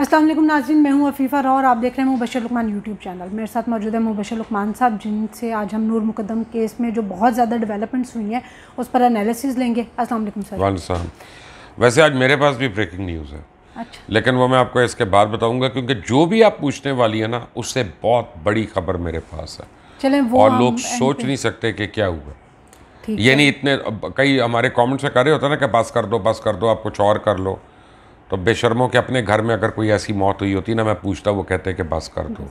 अस्सलाम वालेकुम नाज़रीन, मैं हूं अफीफ़ा राव और आप देख रहे हैं मुबशर लुकमान यूट्यूब चैनल। मेरे साथ मौजूद है मुबशर लुकमान साहब, जिनसे आज हम नूर मुकद्दम केस में जो बहुत ज़्यादा डेवलपमेंट्स हुई हैं उस पर एनालिसिस लेंगे। अस्सलाम वालेकुम सर। वालेकुम। वैसे आज मेरे पास भी ब्रेकिंग न्यूज़ है, अच्छा, लेकिन वो मैं आपको इसके बाद बताऊंगा, क्योंकि जो भी आप पूछने वाली है ना, उससे बहुत बड़ी खबर मेरे पास है चलें वो और लोग सोच नहीं सकते कि क्या हुआ। ठीक ये है। नहीं, इतने कई हमारे कमेंट्स में कर रहे होते हैं ना कि बस कर दो, आप कुछ और कर लो। तो बेशर्मों के अपने घर में अगर कोई ऐसी मौत हुई होती ना, मैं पूछता, वो कहते हैं कि बस कर दो,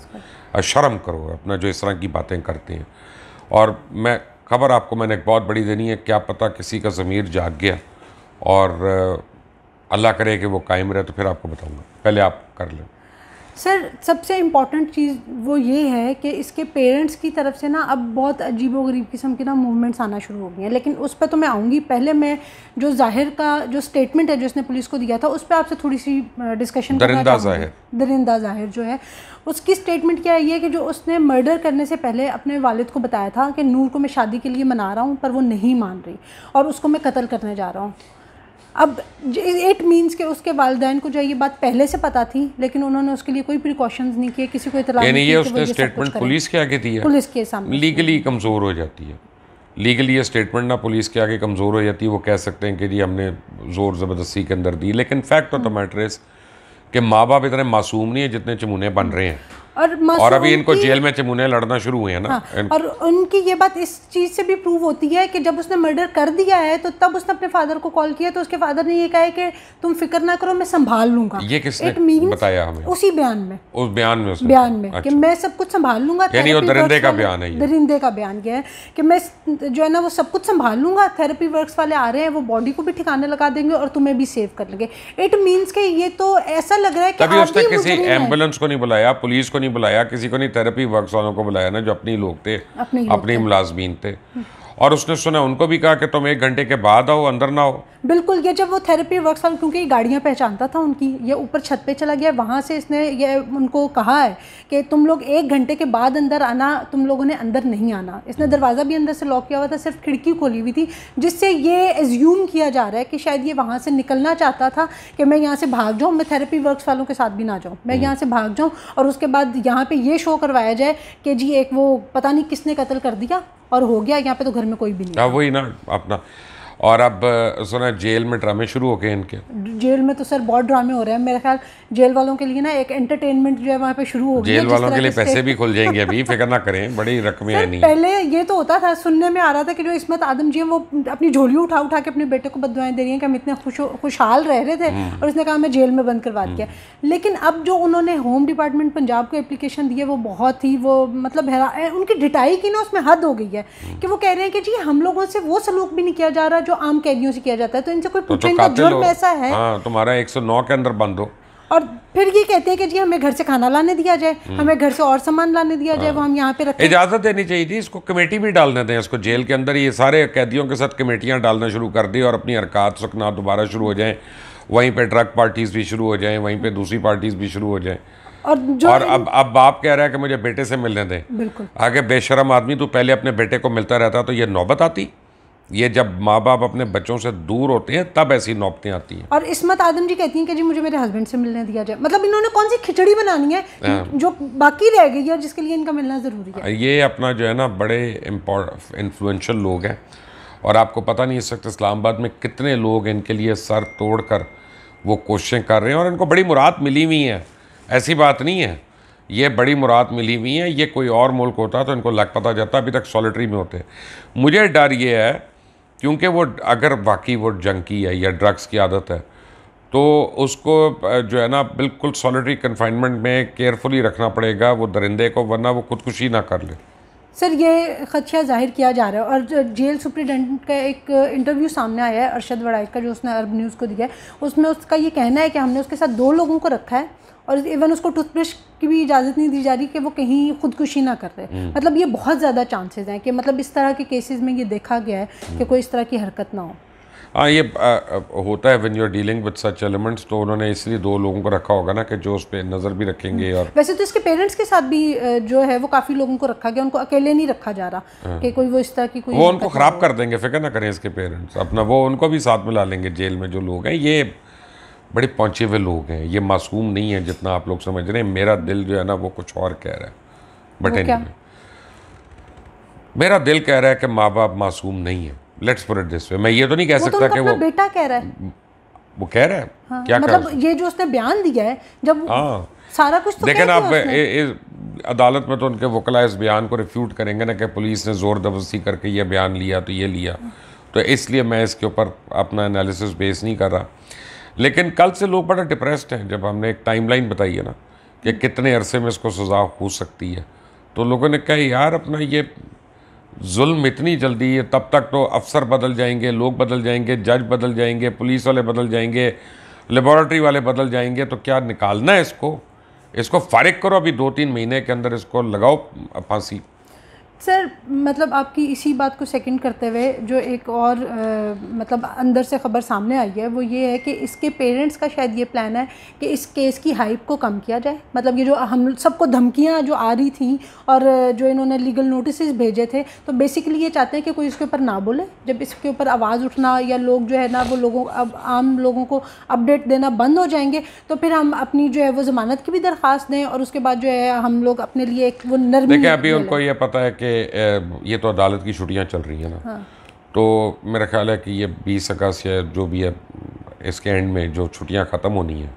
और शर्म करो अपना जो इस तरह की बातें करते हैं। और मैं खबर आपको मैंने एक बहुत बड़ी देनी है, क्या पता किसी का ज़मीर जाग गया और अल्लाह करे कि वो कायम रहे, तो फिर आपको बताऊंगा। पहले आप कर लें। सर, सबसे इम्पॉर्टेंट चीज़ वो ये है कि इसके पेरेंट्स की तरफ से ना अब बहुत अजीबोगरीब किस्म की ना मूवमेंट्स आना शुरू हो गई हैं, लेकिन उस पर तो मैं आऊँगी। पहले मैं जो ज़ाहिर का जो स्टेटमेंट है जो उसने पुलिस को दिया था, उस पर आपसे थोड़ी सी डिस्कशन करना चाहूँगी। दरिंदा ज़ाहिर जो है, उसकी स्टेटमेंट क्या है, ये कि जो उसने मर्डर करने से पहले अपने वालिद को बताया था कि नूर को मैं शादी के लिए मना रहा हूँ, पर वो नहीं मान रही और उसको मैं कत्ल करने जा रहा हूँ। अब इट मीन्स कि उसके वालिदैन को जो ये बात पहले से पता थी, लेकिन उन्होंने उसके लिए कोई प्रिकॉशंस नहीं किए, किसी को इतला नहीं किया। उसने स्टेटमेंट पुलिस के आगे दी है, पुलिस के सामने लीगली कमज़ोर हो जाती है। लीगली ये स्टेटमेंट ना पुलिस के आगे कमज़ोर हो जाती है। वो कह सकते हैं कि जी हमने ज़ोर ज़बरदस्ती के अंदर दी, लेकिन fact of the matter is कि माँ बाप इतने मासूम नहीं है जितने चमुने बन रहे हैं। और अभी इनको जेल में चमुने लड़ना शुरू हुए हैं ना। हाँ, और उनकी ये बात इस चीज़ से भी प्रूव होती है कि जब उसने मर्डर कर दिया है तो तब उसने अपने फादर को कॉल किया, तो उसके फादर ने ये कहा है कि तुम फिक्र ना करो, मैं संभाल लूंगा। ये किसने बताया हमें? उसी बयान में, उस बयान में अच्छा। कि मैं सब कुछ संभाल लूंगा। यानी वो दरिंदे का बयान है। दरिंदे का बयान क्या है कि मैं जो है ना वो सब कुछ संभाल लूंगा। थेरेपी वर्क्स वाले आ रहे हैं, वो बॉडी को भी ठिकाने लगा देंगे और तुम्हें भी सेव कर लेंगे। इट मीन्स के ये तो ऐसा लग रहा है कि तभी उसने किसी एम्बुलेंस को नहीं बुलाया, पुलिस को नहीं बुलाया, किसी को नहीं, थेरेपी वर्क्स वालों को बुलाया ना, जो अपनी लोग थे, अपनी मुलाजमीन थे। और उसने सुना, उनको भी कहा कि तुम 1 घंटे के बाद आओ, अंदर ना आओ। बिल्कुल। ये जब वो थेरेपी वर्क्स वाले, क्योंकि गाड़ियाँ पहचानता था उनकी, ये ऊपर छत पे चला गया, वहाँ से इसने ये उनको कहा है कि तुम लोग 1 घंटे के बाद अंदर आना, तुम लोगों ने अंदर नहीं आना। इसने दरवाज़ा भी अंदर से लॉक किया हुआ था, सिर्फ खिड़की खोली हुई थी, जिससे ये एज्यूम किया जा रहा है कि शायद ये वहाँ से निकलना चाहता था कि मैं यहाँ से भाग जाऊँ, मैं थेरेपी वर्क्स वालों के साथ भी ना जाऊँ, मैं यहाँ से भाग जाऊँ और उसके बाद यहाँ पर ये शो करवाया जाए कि जी एक वो पता नहीं किसने कत्ल कर दिया और हो गया, यहाँ पे तो घर में कोई भी नहीं। वही ना अपना। और अब सुना जेल में ड्रामे शुरू हो गए इनके। जेल में तो सर बहुत ड्रामे हो रहे हैं। मेरे ख्याल जेल वालों के लिए ना एक एंटरटेनमेंट जो है वहाँ पे शुरू हो गई है। जेल वालों के लिए पैसे भी खुल जाएंगे अभी, फिक्र ना करें, बड़ी रकमें है नहीं। पहले ये तो होता था, सुनने में आ रहा था कि जो इस्मत आदम जी हैं वो अपनी झोली उठा उठा के अपने बेटे को बददुआएं दे रही हैं कि हम इतने खुशहाल रह रहे थे और उसने कहा मैं जेल में बंद करवा दिया। लेकिन अब जो उन्होंने होम डिपार्टमेंट पंजाब को एप्लीकेशन दी है, वो बहुत ही वो मतलब उनकी ढिटाई की ना उसमें हद हो गई है कि वो कह रहे हैं कि जी हम लोगों से वो सलूक भी नहीं किया जा रहा जो आम कैदियों से किया जाता है, तो इनसे कोई पूछे इनका जुर्म ऐसा है। हाँ, तुम्हारा 109 के अंदर बंद हो। और फिर ये कहते हैं कि जी हमें घर से खाना लाने दिया जाए, हमें घर से और सामान लाने दिया जाए, वो हम यहाँ पे रखें। इजाज़त देनी चाहिए थी, इसको कमेटी भी डालने दें, इसको जेल के अंदर ये सारे कैदियों के साथ कमेटियाँ डालना शुरू कर दी और अपनी हरकत सुकना दोबारा शुरू हो जाएं। वहीं पे ड्रग पार्टीज भी शुरू हो जाएं, वहीं पे दूसरी पार्टीज भी शुरू हो जाएं। और अब बाप कह रहा है कि मुझे बेटे से मिलने दें। बिल्कुल। आगे बेशरम आदमी, तो पहले अपने बेटे को मिलता रहता तो ये नौबत आती। ये जब माँ बाप अपने बच्चों से दूर होते हैं तब ऐसी नौबतें आती हैं। और इस्मत आदम जी कहती हैं कि जी मुझे मेरे हस्बैंड से मिलने दिया जाए। मतलब इन्होंने कौन सी खिचड़ी बनानी है जो बाकी रह गई है, जिसके लिए इनका मिलना ज़रूरी है। ये अपना जो है ना बड़े इन्फ्लुएंशियल लोग हैं और आपको पता नहीं इस वक्त इस्लामाबाद में कितने लोग इनके लिए सर तोड़ कर वो कोशिशें कर रहे हैं और इनको बड़ी मुराद मिली हुई है। ऐसी बात नहीं है, ये बड़ी मुराद मिली हुई है। ये कोई और मुल्क होता तो इनको लग पता जाता, अभी तक सॉलिटरी में होते। मुझे डर ये है क्योंकि वो अगर वाकई वो जंकी है या ड्रग्स की आदत है तो उसको जो है ना बिल्कुल सॉलिटरी कन्फाइनमेंट में केयरफुली रखना पड़ेगा वो दरिंदे को, वरना वो खुदकुशी ना कर ले। सर, ये खदशा जाहिर किया जा रहा है और जेल सुप्रिटेंडेंट का एक इंटरव्यू सामने आया है अरशद वड़ाइच का, जो उसने अरब न्यूज़ को दिया है। उसमें उसका ये कहना है कि हमने उसके साथ 2 लोगों को रखा है और इवन उसको टूथब्रश की भी इजाज़त नहीं दी जा रही कि वो कहीं खुदकुशी ना कर रहे। मतलब ये बहुत ज़्यादा चांसेस हैं कि मतलब इस तरह के केसेस में ये देखा गया है कि कोई इस तरह की हरकत ना हो। हाँ, ये होता है when you are dealing with such elements. तो उन्होंने इसलिए 2 लोगों को रखा होगा ना कि जो उस पर नज़र भी रखेंगे। और वैसे तो इसके पेरेंट्स के साथ भी जो है वो काफ़ी लोगों को रखा गया, उनको अकेले नहीं रखा जा रहा कि कोई वो इस तरह की कोई वो उनको ख़राब कर देंगे, फिक्र ना करें इसके पेरेंट्स अपना, वो उनको भी साथ मिला लेंगे जेल में जो लोग हैं। ये बड़े पहुँचे हुए लोग हैं, ये मासूम नहीं है जितना आप लोग समझ रहे हैं। मेरा दिल जो है ना वो कुछ और कह रहा है, बट एनीवे मेरा दिल कह रहा है कि माँ बाप मासूम नहीं है। Let's put it this way. मैं ये तो नहीं कह सकता कि वो बेटा कह रहा है, वो कह रहा है। हाँ, क्या मतलब ये जो उसने बयान दिया है, जब सारा कुछ तो लेकिन आप अदालत में तो उनके वकला इस बयान को रिफ्यूट करेंगे ना कि पुलिस ने जोर जबरदस्ती करके ये बयान लिया तो ये लिया, तो इसलिए मैं इसके ऊपर अपना एनालिसिस बेस नहीं कर रहा। लेकिन कल से लोग बड़ा डिप्रेस्ड हैं। जब हमने एक टाइमलाइन बताई है ना कि कितने अरसे में इसको सज़ा हो सकती है, तो लोगों ने कहा यार अपना ये जुल्म इतनी जल्दी है, तब तक तो अफसर बदल जाएंगे, लोग बदल जाएंगे, जज बदल जाएंगे, पुलिस वाले बदल जाएंगे, लेबॉरेटरी वाले बदल जाएंगे, तो क्या निकालना है इसको फारिग करो अभी 2-3 महीने के अंदर, इसको लगाओ फांसी। सर मतलब आपकी इसी बात को सेकंड करते हुए जो एक और मतलब अंदर से ख़बर सामने आई है वो ये है कि इसके पेरेंट्स का शायद ये प्लान है कि इस केस की हाइप को कम किया जाए। मतलब ये जो हम सबको धमकियां जो आ रही थी और जो इन्होंने लीगल नोटिस भेजे थे, तो बेसिकली ये चाहते हैं कि कोई इसके ऊपर ना बोले। जब इसके ऊपर आवाज़ उठना या लोग जो है ना वो लोगों अब आम लोगों को अपडेट देना बंद हो जाएंगे, तो फिर हम अपनी जो है वो ज़मानत की भी दरख्वास्त दें और उसके बाद जो है हम लोग अपने लिए एक वो नरमी। देखिए अभी उनको ये पता है कि ये तो अदालत की छुट्टियां चल रही है ना, हाँ। तो मेरा ख्याल है कि ये 20 अगस्त या जो भी है इसके एंड में जो छुट्टियां ख़त्म होनी है,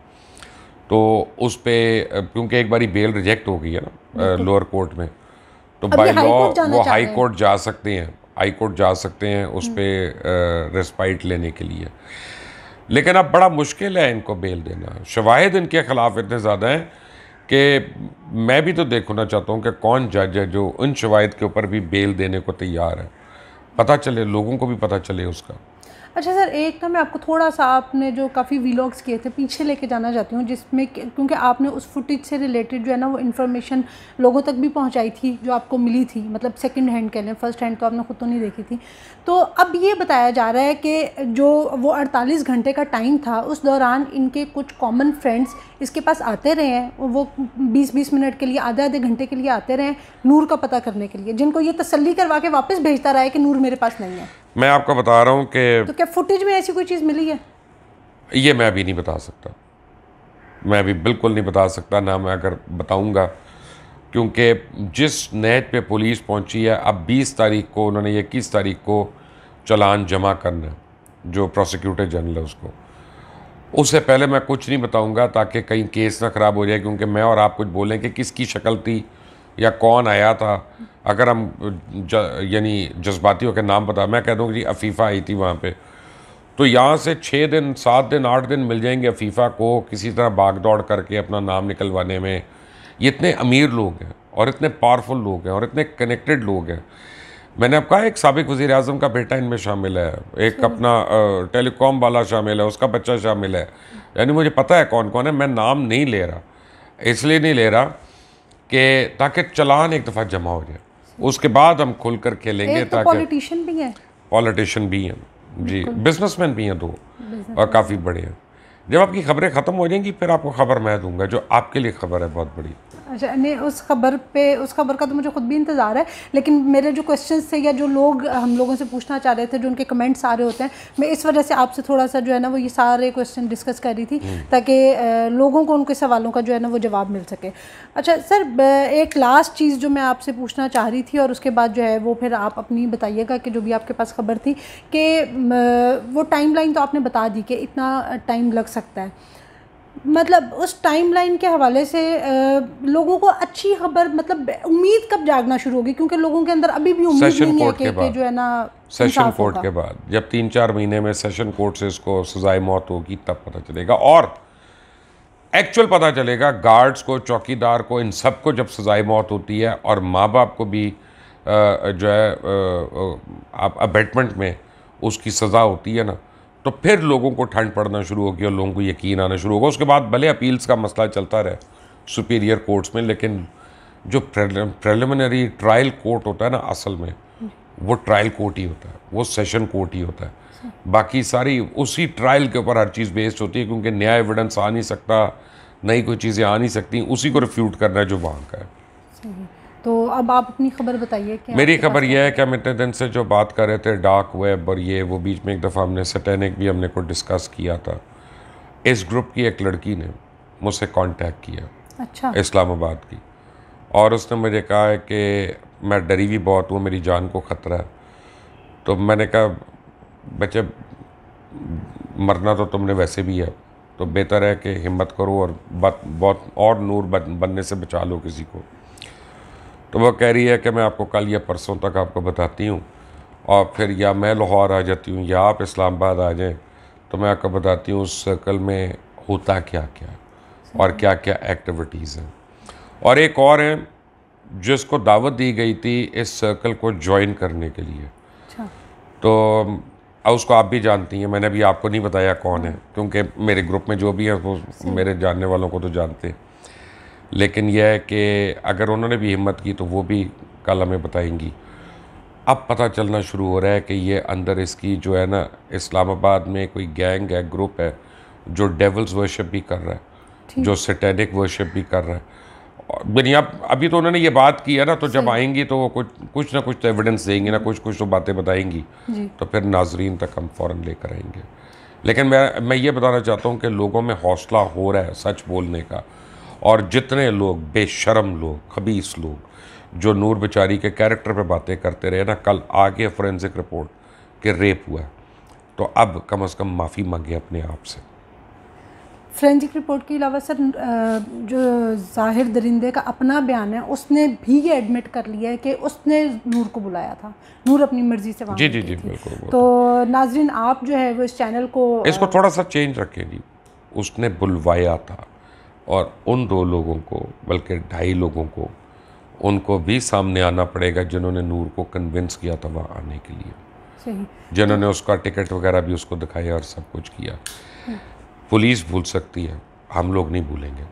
तो उस पर क्योंकि एक बारी बेल रिजेक्ट हो गई है ना लोअर कोर्ट में, तो बाय लॉ वो हाई कोर्ट जा सकते हैं, हाई कोर्ट जा सकते हैं उस पर रेस्पाइट लेने के लिए। लेकिन अब बड़ा मुश्किल है इनको बेल देना। शवाहिद इनके ख़िलाफ़ इतने ज़्यादा हैं कि मैं भी तो देखना चाहता हूँ कि कौन जज है जो उन शवाहिद के ऊपर भी बेल देने को तैयार है, पता चले, लोगों को भी पता चले उसका। अच्छा सर, एक ना मैं आपको थोड़ा सा आपने जो काफ़ी व्लॉग्स किए थे पीछे लेके जाना चाहती हूँ, जिसमें क्योंकि आपने उस फुटेज से रिलेटेड जो है ना वो इन्फॉर्मेशन लोगों तक भी पहुँचाई थी जो आपको मिली थी, मतलब सेकंड हैंड कह लें, फर्स्ट हैंड तो आपने खुद तो नहीं देखी थी। तो अब ये बताया जा रहा है कि जो वो 48 घंटे का टाइम था उस दौरान इनके कुछ कॉमन फ्रेंड्स इसके पास आते रहे हैं, वो 20-20 मिनट के लिए, आधे घंटे के लिए आते रहे नूर का पता करने के लिए, जिनको ये तसल्ली करवा के वापस भेजता रहा है कि नूर मेरे पास नहीं है। मैं आपको बता रहा हूँ कि तो क्या फुटेज में ऐसी कोई चीज़ मिली है? ये मैं अभी नहीं बता सकता, मैं अभी बिल्कुल नहीं बता सकता, ना मैं अगर बताऊँगा, क्योंकि जिस नहज पे पुलिस पहुँची है, अब 20 तारीख को उन्होंने 21 तारीख को चालान जमा करना है जो प्रोसिक्यूटर जनरल है उसको, उससे पहले मैं कुछ नहीं बताऊँगा ताकि कहीं केस ना ख़राब हो जाए, क्योंकि मैं और आप कुछ बोलें कि किसकी शक्ल थी या कौन आया था। अगर हम यानी जज्बाती होकर नाम बता, मैं कह दूँगी जी अफीफ़ा आई थी वहाँ पे, तो यहाँ से 6 दिन 7 दिन 8 दिन मिल जाएंगे अफीफ़ा को किसी तरह भाग दौड़ करके अपना नाम निकलवाने में। ये इतने अमीर लोग हैं और इतने पावरफुल लोग हैं और इतने कनेक्टेड लोग हैं। मैंने आपको कहा एक साबिक वज़ीर आज़म का बेटा इनमें शामिल है, एक अपना टेलीकॉम वाला शामिल है, उसका बच्चा शामिल है, यानी मुझे पता है कौन कौन है। मैं नाम नहीं ले रहा, इसलिए नहीं ले रहा कि ताकि चलान एक दफ़ा जमा हो जाए, उसके बाद हम खुल कर खेलेंगे। ताकि पॉलिटिशियन भी हैं जी, बिजनेसमैन भी हैं 2 और काफ़ी बड़े हैं। जब आपकी खबरें ख़त्म हो जाएंगी फिर आपको खबर मैं दूंगा जो आपके लिए खबर है बहुत बड़ी। अच्छा, नहीं उस खबर का तो मुझे खुद भी इंतज़ार है, लेकिन मेरे जो क्वेश्चंस थे या जो लोग हम लोगों से पूछना चाह रहे थे, जो उनके कमेंट्स आ रहे होते हैं, मैं इस वजह से आपसे थोड़ा सा जो है ना वो ये सारे क्वेश्चन डिस्कस कर रही थी ताकि लोगों को उनके सवालों का जो है ना वो जवाब मिल सके। अच्छा सर, एक लास्ट चीज़ जो मैं आपसे पूछना चाह रही थी और उसके बाद जो है वो फिर आप अपनी बताइएगा कि जो भी आपके पास खबर थी कि वो टाइमलाइन तो आपने बता दी कि इतना टाइम लग सकता है, मतलब उस टाइमलाइन के हवाले से लोगों को अच्छी खबर, मतलब उम्मीद कब जागना शुरू होगी? क्योंकि लोगों के अंदर अभी भी उम्मीद नहीं है कि जो है ना सेशन कोर्ट के बाद, जब 3-4 महीने में सेशन कोर्ट से इसको सजाए मौत होगी तब पता चलेगा, और एक्चुअल पता चलेगा गार्ड्स को, चौकीदार को, इन सब को जब सजाए मौत होती है और माँ बाप को भी जो है अबेटमेंट में उसकी सज़ा होती है ना, तो फिर लोगों को ठंड पड़ना शुरू होगी और लोगों को यकीन आना शुरू होगा। उसके बाद भले अपील्स का मसला चलता रहे सुपीरियर कोर्ट्स में, लेकिन जो प्रिलिमिनरी ट्रायल कोर्ट होता है ना, असल में वो ट्रायल कोर्ट ही होता है, वो सेशन कोर्ट ही होता है। बाकी सारी उसी ट्रायल के ऊपर हर चीज़ बेस्ड होती है, क्योंकि नया एविडेंस आ नहीं सकता, नई कोई चीज़ें आ नहीं सकती, उसी को रिफ्यूट करना है जो वहाँ का है। तो अब आप अपनी खबर बताइए। मेरी खबर यह है कि हम इतने दिन से जो बात कर रहे थे डार्क वेब और ये वो, बीच में एक दफ़ा हमने सैटेनिक भी हमने को डिस्कस किया था। इस ग्रुप की एक लड़की ने मुझसे कांटेक्ट किया, अच्छा, इस्लामाबाद की, और उसने मुझे कहा है कि मैं डरी भी बहुत हूँ, मेरी जान को ख़तरा है। तो मैंने कहा बच्चे, मरना तो तुमने वैसे भी है, तो बेहतर है कि हिम्मत करो और बहुत और नूर बनने से बचा लो किसी को। तो वो कह रही है कि मैं आपको कल या परसों तक आपको बताती हूँ, और फिर या मैं लाहौर आ जाती हूँ या आप इस्लामाबाद आ जाएं, तो मैं आपको बताती हूँ उस सर्कल में होता क्या क्या और क्या क्या एक्टिविटीज़ हैं। और एक और है जिसको दावत दी गई थी इस सर्कल को ज्वाइन करने के लिए, अच्छा, तो उसको आप भी जानती हैं, मैंने अभी आपको नहीं बताया कौन है, क्योंकि मेरे ग्रुप में जो भी है वो मेरे जानने वालों को तो जानते हैं, लेकिन यह है कि अगर उन्होंने भी हिम्मत की तो वो भी कल हमें बताएंगी। अब पता चलना शुरू हो रहा है कि ये अंदर इसकी जो है ना, इस्लामाबाद में कोई गैंग है, ग्रुप है जो डेविल्स वर्शिप भी कर रहा है, जो सैटेनिक वर्शिप भी कर रहा है। यानी अभी तो उन्होंने ये बात की है ना, तो जब आएंगी तो वो कुछ ना कुछ तो एविडेंस देंगी ना, कुछ तो बातें बताएंगी, तो फिर नाजरीन तक हम फ़ौरन लेकर आएंगे। लेकिन मैं ये बताना चाहता हूँ कि लोगों में हौसला हो रहा है सच बोलने का, और जितने लोग बेशर्म लोग, खबीस लोग जो नूर बेचारी के कैरेक्टर पे बातें करते रहे ना, कल आगे फोरेंसिक रिपोर्ट कि रेप हुआ, तो अब कम से कम माफ़ी मांगे अपने आप से। फोरेंसिक रिपोर्ट के अलावा सर, जो जाहिर दरिंदे का अपना बयान है, उसने भी ये एडमिट कर लिया है कि उसने नूर को बुलाया था, नूर अपनी मर्जी से वहाँ जी जी गई जी थी। बिल्कुल। तो नाजरीन, आप जो है वो इस चैनल को इसको थोड़ा सा चेंज रखें जी, उसने बुलवाया था, और उन 2 लोगों को, बल्कि 2.5 लोगों को, उनको भी सामने आना पड़ेगा जिन्होंने नूर को कन्विंस किया था वहाँ आने के लिए, सही, जिन्होंने उसका टिकट वगैरह भी उसको दिखाया और सब कुछ किया। पुलिस भूल सकती है, हम लोग नहीं भूलेंगे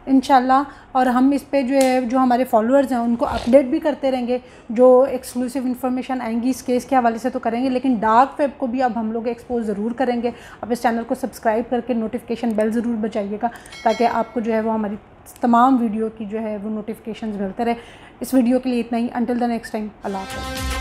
इंशाल्लाह। और हम इस पे जो है, जो हमारे फॉलोअर्स हैं उनको अपडेट भी करते रहेंगे, जो एक्सक्लूसिव इन्फॉर्मेशन आएंगी इस केस के हवाले से तो करेंगे, लेकिन डार्क वेब को भी अब हम लोग एक्सपोज ज़रूर करेंगे। अब इस चैनल को सब्सक्राइब करके नोटिफिकेशन बेल ज़रूर बजाइएगा, ताकि आपको जो है वो हमारी तमाम वीडियो की जो है वो नोटिफिकेशन मिलते रहे। इस वीडियो के लिए इतना ही। अंटिल द नेक्स्ट टाइम, अल्लाह हाफ़िज़।